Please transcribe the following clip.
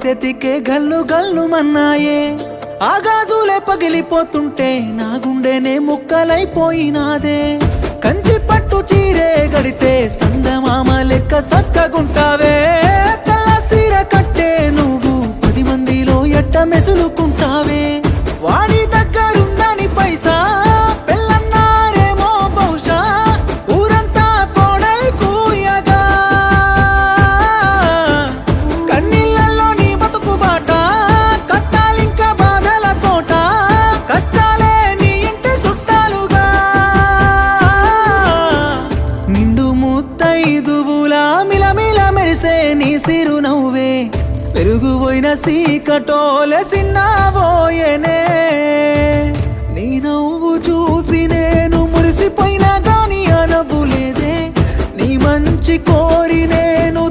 చేతికే గల్లు గల్లు మన్నాయే ఆ గాజులే పగిలిపోతుంటే నా గుండెనే ముక్కలైపోయినాదే కంచి పట్టు చీరే గడితే సందమామ లెక్క సక్కగుంటావే తెల్ల సీర కట్టే నువ్వు 10 మందిలో ఎట్ట మెసులుకుంటావే వాడి దగ్గరుందని పైసా పెళ్ళన్నారేమో బహుశా ఊరంతా కోడై కూయగా కన్నీళ్ళల్లో నీ బతుకు బాట కట్టాలింక బాధల కోట కష్టాలే నీ ఇంటి చుట్టాలుగా నిండు ముత్తైదువులా మిలమిల మెరిసే నీ సిరునవ్వే పెరుగుపోయిన సీకటోలే సిన్నబోయేనే నీ నవ్వు చూసి నేను మురిసిపోయినా గాని ఆ నవ్వు లేదే నీ మంచి కోరి నేను